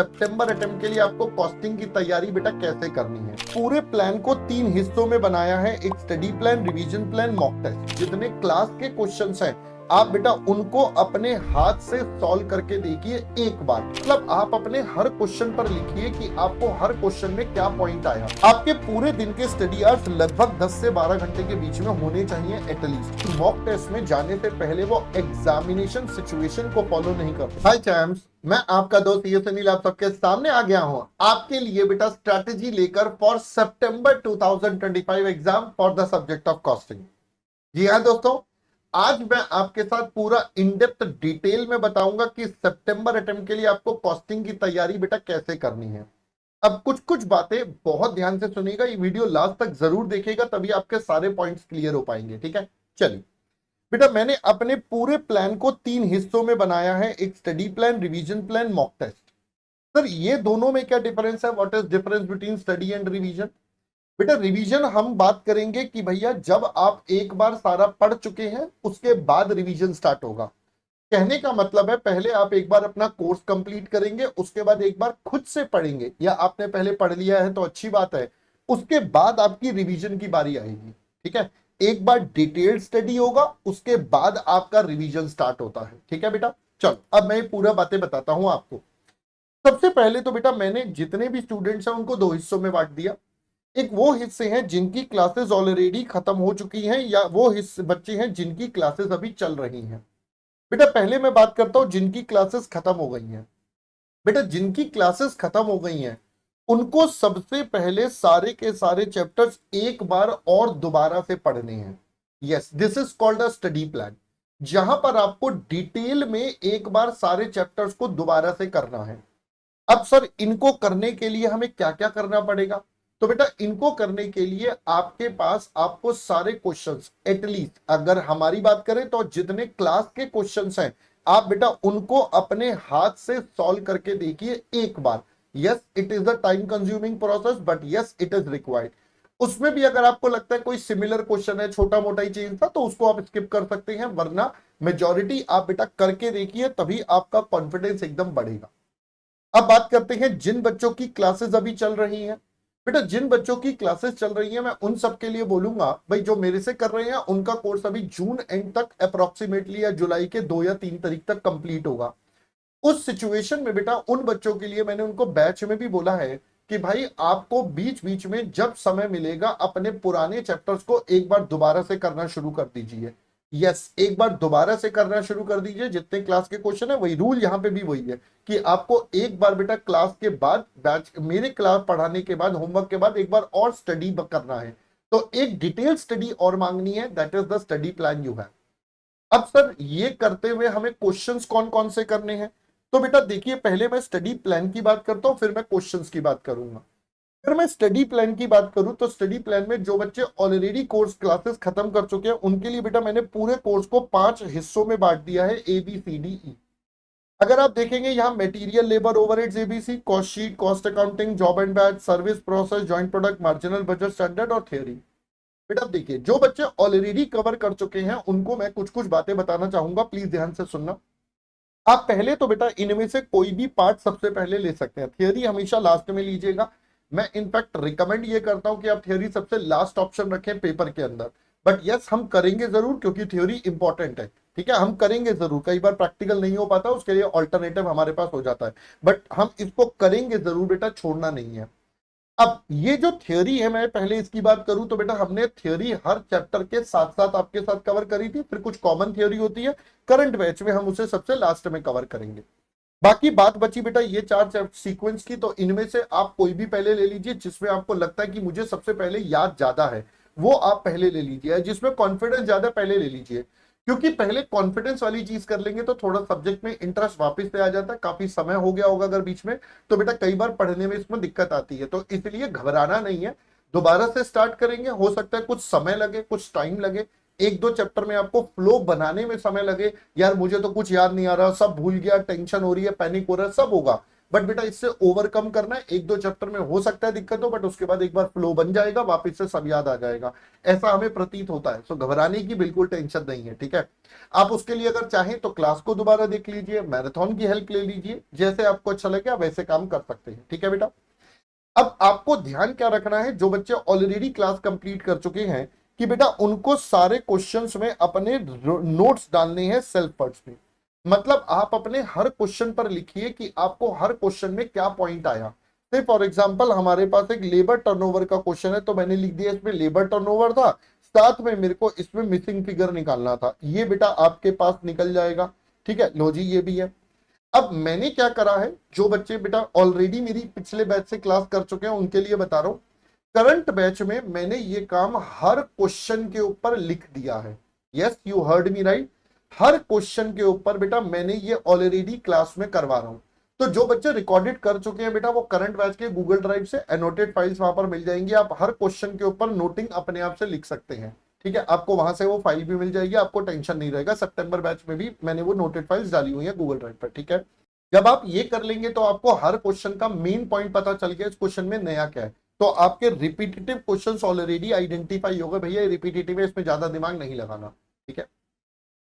सितंबर attempt के लिए आपको कॉस्टिंग की तैयारी बेटा कैसे करनी है। पूरे प्लान को 3 हिस्सों में बनाया है, एक study plan, revision plan, mock test. जितने क्लास के क्वेश्चंस हैं आप बेटा उनको अपने हाथ से सॉल्व करके देखिए एक बार। मतलब आप अपने हर क्वेश्चन पर लिखिए कि आपको हर क्वेश्चन में क्या पॉइंट आया। आपके पूरे दिन के स्टडी आवर्स लगभग 10 से 12 घंटे के बीच में होने चाहिए एटलीस्ट। मॉक टेस्ट में जाने से पहले वो एग्जामिनेशन सिचुएशन को फॉलो नहीं करते। हाय चैम्प्स, मैं आपका दोस्त ये सुनील आप सबके सामने आ गया हूं आपके लिए बेटा स्ट्रैटेजी लेकर फॉर सितंबर 2025 exam for the subject of costing. जी हाँ दोस्तों, आज मैं आपके साथ पूरा इन डेप्थ डिटेल में बताऊंगा कि सितंबर अटेम्प्ट के लिए आपको कॉस्टिंग की तैयारी बेटा कैसे करनी है। अब कुछ कुछ बातें बहुत ध्यान से सुनिएगा, ये वीडियो लास्ट तक जरूर देखिएगा तभी आपके सारे पॉइंट्स क्लियर हो पाएंगे। ठीक है, चलिए बेटा मैंने अपने पूरे प्लान को 3 हिस्सों में बनाया है, एक study plan, revision plan, mock test. Sir ये दोनों में क्या डिफरेंस है? What is difference between study and revision? बेटा रिवीजन हम बात करेंगे कि भैया जब आप एक बार सारा पढ़ चुके हैं उसके बाद रिवीजन स्टार्ट होगा। कहने का मतलब है पहले आप एक बार अपना कोर्स कंप्लीट करेंगे, उसके बाद एक बार खुद से पढ़ेंगे, या आपने पहले पढ़ लिया है तो अच्छी बात है, उसके बाद आपकी रिवीजन की बारी आएगी। ठीक है, एक बार डिटेल्ड स्टडी होगा उसके बाद आपका रिवीजन स्टार्ट होता है। ठीक है बेटा, चलो अब मैं पूरा बातें बताता हूं आपको। सबसे पहले तो बेटा मैंने जितने भी स्टूडेंट्स हैं उनको 2 हिस्सों में बांट दिया। एक वो हिस्से हैं जिनकी क्लासेस ऑलरेडी खत्म हो चुकी हैं, या वो हिस्से बच्चे हैं जिनकी क्लासेस अभी चल रही हैं। बेटा पहले मैं बात करता हूं जिनकी क्लासेस खत्म हो गई हैं। बेटा जिनकी क्लासेस खत्म हो गई हैं उनको सबसे पहले सारे के सारे चैप्टर्स एक बार और दोबारा से पढ़ने हैं। Yes, this is called a study plan, जहां पर आपको डिटेल में एक बार सारे चैप्टर्स को दोबारा से करना है। अब सर इनको करने के लिए हमें क्या क्या करना पड़ेगा? तो बेटा इनको करने के लिए आपके पास आपको सारे क्वेश्चंस एटलीस्ट, अगर हमारी बात करें तो जितने क्लास के क्वेश्चंस हैं आप बेटा उनको अपने हाथ से सॉल्व करके देखिए एक बार। Yes it is a time consuming process but yes it is required. उसमें भी अगर आपको लगता है कोई सिमिलर क्वेश्चन है, छोटा मोटा ही चेंज था, तो उसको आप स्किप कर सकते हैं, वरना मेजॉरिटी आप बेटा करके देखिए तभी आपका कॉन्फिडेंस एकदम बढ़ेगा। अब बात करते हैं जिन बच्चों की क्लासेस अभी चल रही हैं। बेटा जिन बच्चों की क्लासेस चल रही हैं मैं उन सब के लिए बोलूंगा भाई जो मेरे से कर रहे हैं उनका कोर्स अभी जून एंड तक अप्रोक्सीमेटली या जुलाई के 2 या 3 तारीख तक कंप्लीट होगा। उस सिचुएशन में बेटा उन बच्चों के लिए मैंने उनको बैच में भी बोला है कि भाई आपको बीच बीच में जब समय मिलेगा अपने पुराने चैप्टर्स को एक बार दोबारा से करना शुरू कर दीजिए। यस, एक बार दोबारा से करना शुरू कर दीजिए। जितने क्लास के क्वेश्चन है वही रूल यहाँ पे भी वही है कि आपको एक बार बेटा क्लास के बाद बैच मेरे क्लास पढ़ाने के बाद होमवर्क के बाद एक बार और स्टडी करना है। तो एक डिटेल स्टडी और मांगनी है, that is the study plan you have. अब सर ये करते हुए हमें क्वेश्चंस कौन कौन से करने हैं? तो बेटा देखिए पहले मैं स्टडी प्लान की बात करता हूं, फिर मैं क्वेश्चंस की बात करूंगा। अगर मैं स्टडी प्लान की बात करूं तो स्टडी प्लान में जो बच्चे ऑलरेडी कोर्स क्लासेस खत्म कर चुके हैं उनके लिए बेटा मैंने पूरे कोर्स को 5 हिस्सों में बांट दिया है, ABCDE। अगर आप देखेंगे यहाँ material, labour, overheads, ABC, cost sheet, cost accounting, job and batch, service process, joint product, marginal budget, standard और थ्योरी। बेटा देखिए जो बच्चे ऑलरेडी कवर कर चुके हैं उनको मैं कुछ कुछ बातें बताना चाहूंगा, प्लीज ध्यान से सुनना। आप पहले तो बेटा इनमें से कोई भी पार्ट सबसे पहले ले सकते हैं, थियरी हमेशा लास्ट में लीजिएगा। मैं इनफैक्ट रिकमेंड ये करता हूं कि आप थियरी सबसे लास्ट ऑप्शन रखें पेपर के अंदर, बट यस हम करेंगे जरूर क्योंकि थ्योरी इंपॉर्टेंट है। ठीक है, हम करेंगे जरूर, कई बार प्रैक्टिकल नहीं हो पाता उसके लिए ऑल्टरनेटिव हमारे पास हो जाता है, बट हम इसको करेंगे जरूर बेटा, छोड़ना नहीं है। अब ये जो थ्योरी है मैं पहले इसकी बात करूं तो बेटा हमने थ्योरी हर चैप्टर के साथ साथ आपके साथ कवर करी थी, फिर कुछ कॉमन थ्योरी होती है करंट बैच में हम उसे सबसे लास्ट में कवर करेंगे। बाकी बात बची बेटा ये 4 सीक्वेंस की, तो इनमें से आप कोई भी पहले ले लीजिए जिसमें आपको लगता है कि मुझे सबसे पहले याद ज्यादा है वो आप पहले ले लीजिए, जिसमें कॉन्फिडेंस ज्यादा पहले ले लीजिए, क्योंकि पहले कॉन्फिडेंस वाली चीज कर लेंगे तो थोड़ा सब्जेक्ट में इंटरेस्ट वापस से आ जाता है। काफी समय हो गया होगा अगर बीच में, तो बेटा कई बार पढ़ने में इसमें दिक्कत आती है, तो इसलिए घबराना नहीं है, दोबारा से स्टार्ट करेंगे। हो सकता है कुछ समय लगे, कुछ टाइम लगे, 1-2 चैप्टर में आपको फ्लो बनाने में समय लगे, यार मुझे तो कुछ याद नहीं आ रहा, सब भूल गया, टेंशन हो रही है, पैनिक हो रहा है, सब होगा, बट बेटा इससे ओवरकम करना है। एक दो चैप्टर में हो सकता है दिक्कत हो, बट उसके बाद एक बार फ्लो बन जाएगा, वापस से सब याद आ जाएगा, ऐसा हमें प्रतीत होता है। सो घबराने की बिल्कुल टेंशन नहीं है, ठीक है। आप उसके लिए अगर चाहें तो क्लास को दोबारा देख लीजिए, मैराथन की हेल्प ले लीजिए, जैसे आपको अच्छा लगे आप वैसे काम कर सकते हैं, ठीक है बेटा। अब आपको ध्यान क्या रखना है, जो बच्चे ऑलरेडी क्लास कंप्लीट कर चुके हैं, कि बेटा उनको सारे क्वेश्चंस में अपने नोट्स डालने हैं सेल्फ पर्ट्स में। मतलब आप अपने हर क्वेश्चन पर लिखिए कि आपको हर क्वेश्चन में क्या पॉइंट आया। से फॉर एग्जांपल हमारे पास एक लेबर टर्नओवर का क्वेश्चन है, तो मैंने लिख दिया इसमें लेबर टर्नओवर था, साथ में मेरे को इसमें मिसिंग फिगर निकालना था। ये बेटा आपके पास निकल जाएगा, ठीक है। लो जी ये भी है। अब मैंने क्या करा है, जो बच्चे बेटा ऑलरेडी मेरी पिछले बैच से क्लास कर चुके हैं उनके लिए बता रहा हूं, करंट बैच में मैंने ये काम हर क्वेश्चन के ऊपर लिख दिया है। Yes you heard me right, her question के ऊपर बेटा मैंने ये ऑलरेडी क्लास में करवा रहा हूं। तो जो बच्चे रिकॉर्डेड कर चुके हैं बेटा, वो करंट बैच के गूगल ड्राइव से एनोटेड फाइल्स वहां पर मिल जाएंगी, आप हर क्वेश्चन के ऊपर नोटिंग अपने आप से लिख सकते हैं, ठीक है। आपको वहां से वो फाइल भी मिल जाएगी, आपको टेंशन नहीं रहेगा। सितंबर बैच में भी मैंने वो नोटेड फाइल्स डाली हुई है गूगल ड्राइव पर, ठीक है। जब आप ये कर लेंगे तो आपको हर क्वेश्चन का मेन पॉइंट पता चल गया, इस क्वेश्चन में नया क्या है। तो आपके रिपीटेटिव क्वेश्चंस ऑलरेडी आइडेंटिफाई हो गए, भैया रिपीटेटिव है, इसमें ज्यादा दिमाग नहीं लगाना, ठीक है।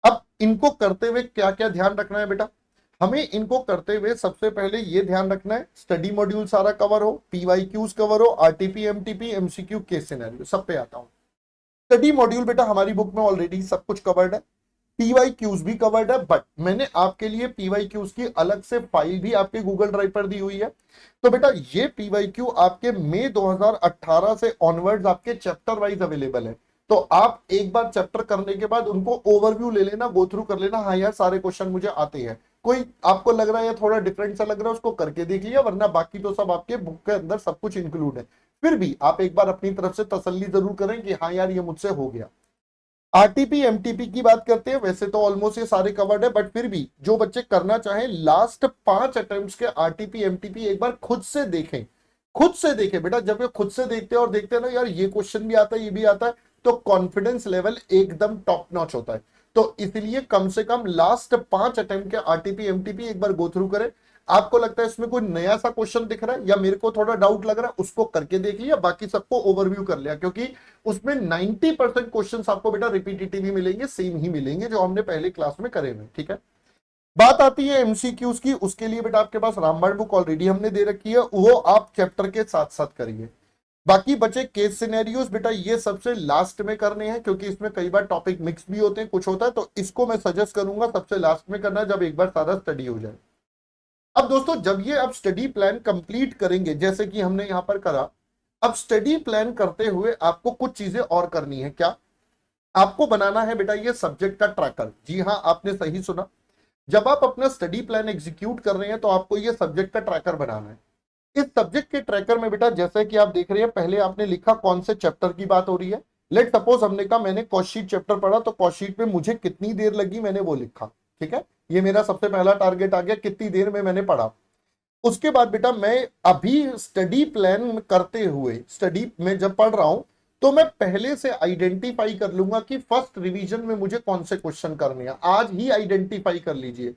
अब इनको करते हुए क्या क्या ध्यान रखना है बेटा, हमें इनको करते हुए सबसे पहले ये ध्यान रखना है स्टडी मॉड्यूल सारा कवर हो, पीवाईक्यूज कवर हो, RTP MTP MCQ case scenario सब पे आता हूं। स्टडी मॉड्यूल बेटा हमारी बुक में ऑलरेडी सब कुछ कवर्ड है, पीवाईक्यूज भी कवर्ड है, बट मैंने आपके लिए पीवाईक्यूज की अलग से फाइल भी आपके गूगल ड्राइव पर दी हुई है। तो बेटा ये पीवाईक्यू आपके मई 2018 से ऑनवर्ड्स आपके चैप्टर वाइज अवेलेबल है। तो आप एक बार चैप्टर करने के बाद उनको ओवरव्यू ले लेना, गो थ्रू कर लेना, हाँ यार सारे क्वेश्चन मुझे आते हैं, कोई आपको लग रहा है या थोड़ा डिफरेंट सा लग रहा है उसको करके देख लिया, वरना बाकी तो सब आपके बुक के अंदर सब कुछ इंक्लूड है। फिर भी आप एक बार अपनी तरफ से तसल्ली जरूर करें कि हाँ यार ये मुझसे हो गया। आरटीपी एमटीपी की बात करते हैं, वैसे तो ऑलमोस्ट ये सारे कवर्ड है, बट फिर भी जो बच्चे करना चाहें लास्ट 5 अटेम्प्ट्स के आरटीपी एमटीपी एक बार खुद से देखें, खुद से देखें बेटा। जब ये खुद से देखते हैं और देखते हैं ना यार ये क्वेश्चन भी आता है ये भी आता है, तो कॉन्फिडेंस लेवल एकदम टॉप नॉच होता है। तो इसलिए कम से कम लास्ट 5 अटेम्प्ट के आरटीपी एमटीपी एक बार गो थ्रू करें। आपको लगता है इसमें कोई नया सा क्वेश्चन दिख रहा है या मेरे को थोड़ा डाउट लग रहा है, उसको करके देख लिया, बाकी सबको ओवरव्यू कर लिया, क्योंकि उसमें 90% क्वेश्चंस आपको बेटा रिपीटेटिव ही मिलेंगे, सेम ही मिलेंगे जो हमने पहले क्लास में करे हुए, ठीक है। बात आती है एमसीक्यूज की, उसके लिए बेटा आपके पास रामबाण बुक ऑलरेडी हमने दे रखी है, वो आप चैप्टर के साथ साथ करिए। बाकी बचे केस सिनेरियोस बेटा ये सबसे लास्ट में करने हैं, क्योंकि इसमें कई बार टॉपिक मिक्स भी होते हैं, कुछ होता है, तो इसको मैं सजेस्ट करूंगा सबसे लास्ट में करना, जब एक बार सारा स्टडी हो जाए। अब दोस्तों जब ये आप स्टडी प्लान कंप्लीट करेंगे जैसे कि हमने यहां पर करा, अब स्टडी प्लान करते हुए आपको कुछ चीजें और करनी है। क्या आपको बनाना है बेटा ये सब्जेक्ट का ट्रैकर। जी हाँ आपने सही सुना, जब आप अपना स्टडी प्लान एग्जीक्यूट कर रहे हैं तो आपको ये सब्जेक्ट का ट्रैकर बनाना है। इस सब्जेक्ट के ट्रैकर में बेटा जैसे कि आप देख रहे हैं, पहले आपने लिखा कौन से चैप्टर की बात हो रही है। लेट सपोज हमने कहा मैंने कॉस्टशीट चैप्टर पढ़ा, तो कॉस्टशीट में मुझे कितनी देर लगी मैंने वो लिखा, ठीक है। ये मेरा सबसे पहला टारगेट आ गया, कितनी देर में मैंने पढ़ा। उसके बाद बेटा मैं अभी स्टडी प्लान करते हुए स्टडी में जब पढ़ रहा हूं, तो मैं पहले से आइडेंटिफाई कर लूंगा कि फर्स्ट रिवीजन में मुझे कौन से क्वेश्चन करने हैं, आज ही आइडेंटिफाई कर लीजिए।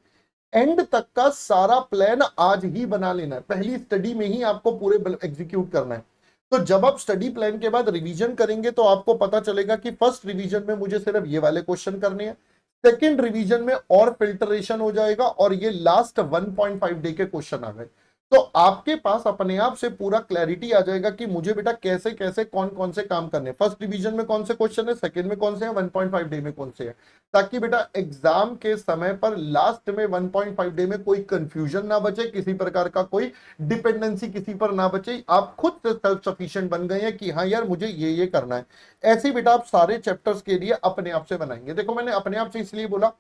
एंड तक का सारा प्लान आज ही बना लेना है, पहली स्टडी में ही आपको पूरे एग्जीक्यूट करना है। तो जब आप स्टडी प्लान के बाद रिवीजन करेंगे तो आपको पता चलेगा कि फर्स्ट रिवीजन में मुझे सिर्फ ये वाले क्वेश्चन करने हैं, सेकेंड रिवीजन में और फिल्टरेशन हो जाएगा, और ये लास्ट 1.5 डे के क्वेश्चन आ गए। तो आपके पास अपने आप से पूरा क्लैरिटी आ जाएगा कि मुझे बेटा कैसे कैसे कौन कौन से काम करने, फर्स्ट डिवीजन में कौन से क्वेश्चन है, सेकंड में कौन से हैं, 1.5 डे में कौन से हैं, ताकि बेटा एग्जाम के समय पर लास्ट में 1.5 डे में कोई कंफ्यूजन ना बचे, किसी प्रकार का कोई डिपेंडेंसी किसी पर ना बचे। आप खुद से सेल्फ सफिशिएंट बन गए हैं कि हाँ यार मुझे ये करना है। ऐसे बेटा आप सारे चैप्टर्स के लिए अपने आप से बनाएंगे। देखो मैंने अपने आप से इसलिए बोला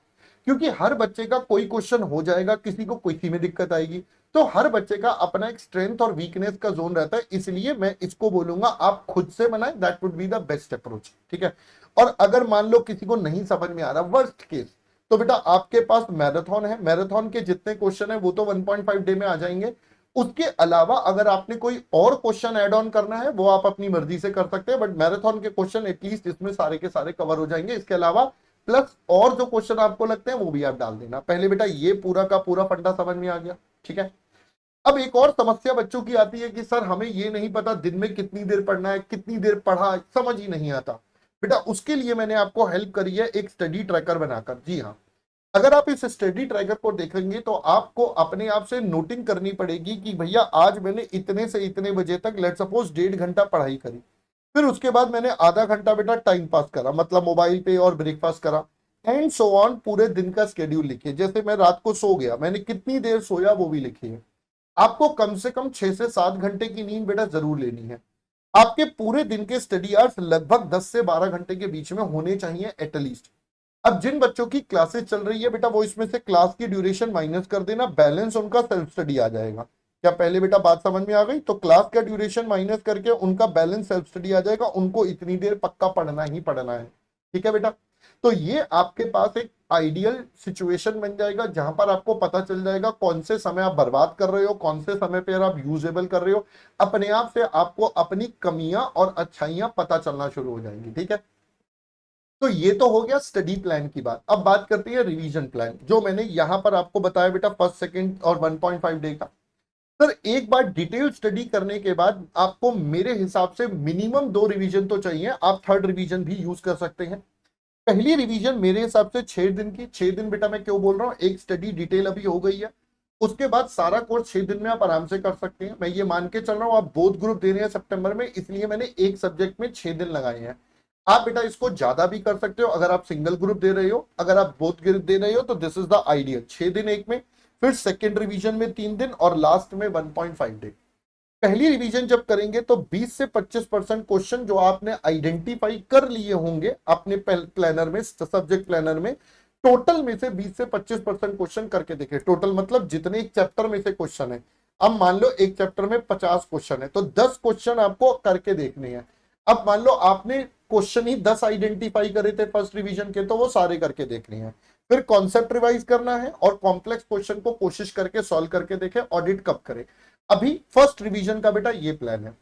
क्योंकि हर बच्चे का कोई क्वेश्चन हो जाएगा, किसी को किसी में दिक्कत आएगी, तो हर बच्चे का अपना एक स्ट्रेंथ और वीकनेस का जोन रहता है, इसलिए मैं इसको बोलूंगा आप खुद से बनाएं, that would be the best approach, ठीक है। और अगर मान लो किसी को नहीं समझ में आ रहा वर्स्ट केस, तो बेटा आपके पास मैराथन है, मैराथन के जितने क्वेश्चन है वो तो 1.5 डे में आ जाएंगे। उसके अलावा अगर आपने कोई और क्वेश्चन ऐड ऑन करना है वो आप अपनी मर्जी से कर सकते हैं, बट मैराथन के क्वेश्चन एटलीस्ट इसमें सारे के सारे कवर हो जाएंगे। इसके अलावा प्लस और जो क्वेश्चन आपको लगते हैं वो भी आप डाल देना। पहले बेटा ये पूरा का पूरा फंडा समझ में आ गया, ठीक है। अब एक और समस्या बच्चों की आती है कि सर हमें ये नहीं पता दिन में कितनी देर पढ़ना है, कितनी देर पढ़ा, समझ ही नहीं आता। बेटा उसके लिए मैंने आपको हेल्प करी है एक स्टडी ट्रैकर बनाकर। जी हाँ, अगर आप इस स्टडी ट्रैकर को देखेंगे तो आपको अपने आप से नोटिंग करनी पड़ेगी कि भैया आज मैंने इतने से इतने बजे तक लेट सपोज 1.5 घंटा पढ़ाई करी, फिर उसके बाद मैंने आधा घंटा बेटा टाइम पास करा, मतलब मोबाइल पे और ब्रेकफास्ट करा, एंड सो ऑन। पूरे दिन का स्केड्यूल लिखिए। जैसे मैं रात को सो गया, मैंने कितनी देर सोया वो भी लिखिए। आपको कम से कम 6 से 7 घंटे की नींद बेटा जरूर लेनी है। आपके पूरे दिन के स्टडी आवर्स लगभग 10 से 12 घंटे के बीच में होने चाहिए एटलीस्ट। अब जिन बच्चों की क्लासेस चल रही है बेटा वो इसमें से क्लास की ड्यूरेशन माइनस कर देना, बैलेंस उनका सेल्फ स्टडी आ जाएगा। क्या पहले बेटा बात समझ में आ गई? तो क्लास का ड्यूरेशन माइनस करके उनका बैलेंस सेल्फ स्टडी आ जाएगा। उनको इतनी देर पक्का पढ़ना ही पढ़ना है। ठीक है बेटा, तो ये आपके पास एक आइडियल सिचुएशन बन जाएगा जहां पर आपको पता चल जाएगा कौन से समय आप बर्बाद कर रहे हो, कौन से समय पर आप यूजेबल कर रहे हो। अपने आप से आपको अपनी कमियां और अच्छाइयां पता चलना शुरू हो जाएंगी। ठीक है, तो ये तो हो गया स्टडी प्लान की बात। अब बात करते हैं रिवीजन प्लान, जो मैंने यहां पर आपको बताया बेटा फर्स्ट, सेकंड और 1.5 डे का। सर एक बार डिटेल स्टडी करने के बाद आपको मेरे हिसाब से मिनिमम 2 रिवीजन तो चाहिए। आप थर्ड रिवीजन भी यूज कर सकते हैं। पहली रिवीजन मेरे हिसाब से 6 दिन की। 6 दिन बेटा मैं क्यों बोल रहा हूँ, एक स्टडी डिटेल अभी हो गई है, उसके बाद सारा कोर्स 6 दिन में आप आराम से कर सकते हैं। मैं ये मान के चल रहा हूँ आप बोथ ग्रुप दे रहे हैं सितंबर में, इसलिए मैंने एक सब्जेक्ट में 6 दिन लगाए हैं। आप बेटा इसको ज्यादा भी कर सकते हो अगर आप सिंगल ग्रुप दे रहे हो। अगर आप बोथ ग्रुप दे रहे हो तो दिस इज द आइडियल। 6 दिन एक में, फिर सेकेंड रिवीजन में 3 दिन और लास्ट में 1.5 डे। पहली रिवीजन जब करेंगे तो 20 से 25% क्वेश्चन जो आपने आइडेंटिफाई कर लिए होंगे अपने प्लानर में, सब्जेक्ट प्लानर में, टोटल में से 20 से 25% क्वेश्चन करके देखें। टोटल मतलब जितने एक चैप्टर में से क्वेश्चन है। अब मान लो एक चैप्टर में 50 क्वेश्चन है तो 10 क्वेश्चन आपको करके देखने हैं। अब मान लो आपने क्वेश्चन ही 10 आइडेंटिफाई करे थे फर्स्ट रिवीजन के, तो वो सारे करके देखने हैं। फिर कॉन्सेप्ट रिवाइज करना है और कॉम्प्लेक्स क्वेश्चन को कोशिश करके सॉल्व करके देखें, ऑडिट कब करें। अभी फर्स्ट रिवीजन का बेटा ये प्लान है।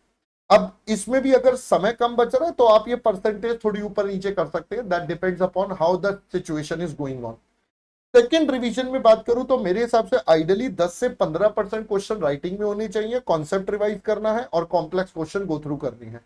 अब इसमें भी अगर समय कम बच रहा है तो आप ये परसेंटेज थोड़ी ऊपर नीचे कर सकते हैं, that depends upon how the situation is going on. Second revision में बात करूं तो मेरे हिसाब से आइडियली 10 से 15% क्वेश्चन राइटिंग में होने चाहिए, कॉन्सेप्ट रिवाइज करना है और कॉम्प्लेक्स क्वेश्चन गो थ्रू करनी है।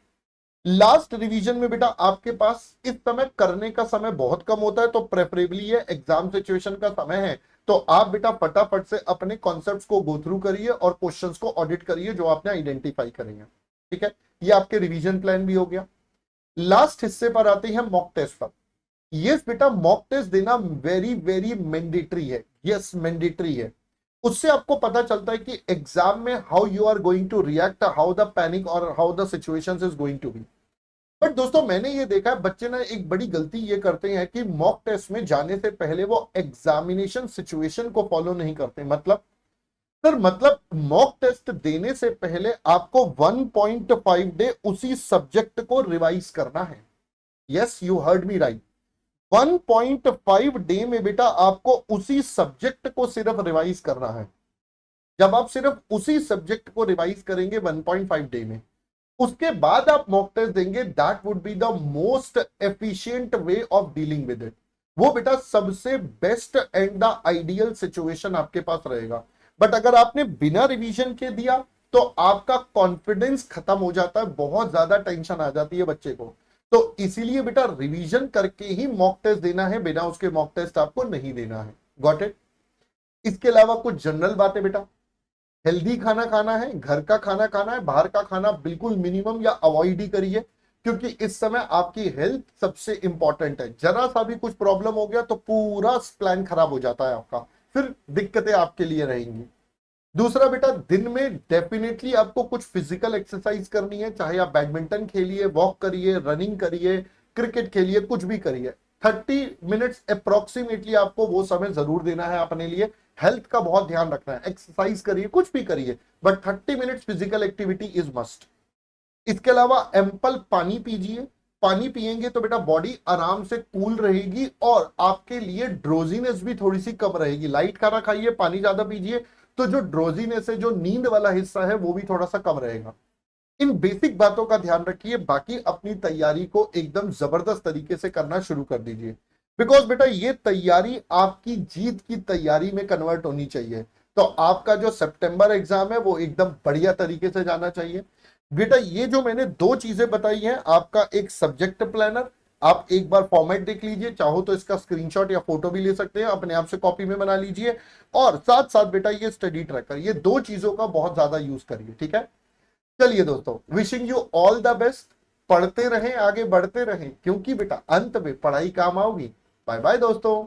लास्ट रिवीजन में बेटा आपके पास इस समय करने का समय बहुत कम होता है, तो प्रेफरेबली ये एग्जाम सिचुएशन का समय है, तो आप बेटा फटाफट से अपने कॉन्सेप्ट्स को गो थ्रू करिए और क्वेश्चंस को ऑडिट करिए जो आपने आइडेंटिफाई करेंगे। ठीक है, ये आपके रिवीजन प्लान भी हो गया। लास्ट हिस्से पर आते हैं मॉक टेस्ट पर। यस बेटा, मॉक टेस्ट देना वेरी वेरी मैंडेटरी है। यस, मैंडेटरी है। उससे आपको पता चलता है कि एग्जाम में how you are going to react, how the panic और how the situations is going to be. But दोस्तों मैंने ये देखा है बच्चे ना एक बड़ी गलती ये करते हैं कि मॉक टेस्ट में जाने से पहले वो एग्जामिनेशन सिचुएशन को फॉलो नहीं करते। मतलब सर, मतलब मॉक टेस्ट देने से पहले आपको 1.5 डे उसी सब्जेक्ट को रिवाइज करना है। Yes, you heard me right. 1.5 day में बेटा आपको उसी सब्जेक्ट को सिर्फ रिवाइज करना है। जब आप सिर्फ उसी सब्जेक्ट को रिवाइज करेंगे 1.5 डे में, उसके बाद आप मॉक टेस्ट देंगे, that would be the most efficient way of dealing with it. वो बेटा सबसे best and the ideal situation आपके पास रहेगा। बट अगर आपने बिना रिवीजन के दिया तो आपका कॉन्फिडेंस खत्म हो जाता है, बहुत ज्यादा टेंशन आ जाती है बच्चे को। तो इसीलिए बेटा रिवीजन करके ही मॉक टेस्ट देना है, बिना उसके मॉक टेस्ट आपको नहीं देना है। Got it? इसके अलावा कुछ जनरल बातें बेटा, हेल्दी खाना खाना है, घर का खाना खाना है, बाहर का खाना बिल्कुल मिनिमम या अवॉइड ही करिए, क्योंकि इस समय आपकी हेल्थ सबसे इंपॉर्टेंट है। जरा सा भी कुछ प्रॉब्लम हो गया तो पूरा प्लान खराब हो जाता है आपका, फिर दिक्कतें आपके लिए रहेंगी। दूसरा बेटा, दिन में डेफिनेटली आपको कुछ फिजिकल एक्सरसाइज करनी है, चाहे आप बैडमिंटन खेलिए, वॉक करिए, रनिंग करिए, क्रिकेट खेलिए, कुछ भी करिए। 30 मिनट्स अप्रोक्सीमेटली आपको वो समय जरूर देना है अपने लिए। हेल्थ का बहुत ध्यान रखना है, एक्सरसाइज करिए, कुछ भी करिए, but 30 minutes physical activity is must. इसके अलावा एम्पल पानी पीजिए। पानी पिएंगे तो बेटा बॉडी आराम से कूल रहेगी और आपके लिए ड्रोजीनेस भी थोड़ी सी कम रहेगी। लाइट खाना खाइए, पानी ज्यादा पीजिए, तो जो ड्रोजीनेस है, जो नींद वाला हिस्सा है, वो भी थोड़ा सा कम रहेगा। इन बेसिक बातों का ध्यान रखिए, बाकी अपनी तैयारी को एकदम जबरदस्त तरीके से करना शुरू कर दीजिए। बिकॉज बेटा ये तैयारी आपकी जीत की तैयारी में कन्वर्ट होनी चाहिए। तो आपका जो सितंबर एग्जाम है वो एकदम बढ़िया तरीके से जाना चाहिए। बेटा ये जो मैंने दो चीजें बताई हैं, आपका एक सब्जेक्ट प्लानर, आप एक बार फॉर्मेट देख लीजिए, चाहो तो इसका स्क्रीनशॉट या फोटो भी ले सकते हैं, अपने आप से कॉपी में बना लीजिए, और साथ साथ बेटा ये स्टडी ट्रैकर, ये दो चीजों का बहुत ज्यादा यूज करिए, ठीक है। चलिए दोस्तों, wishing you all the best. पढ़ते रहें, आगे बढ़ते रहें, क्योंकि बेटा अंत में पढ़ाई काम आओगी। बाय बाय दोस्तों।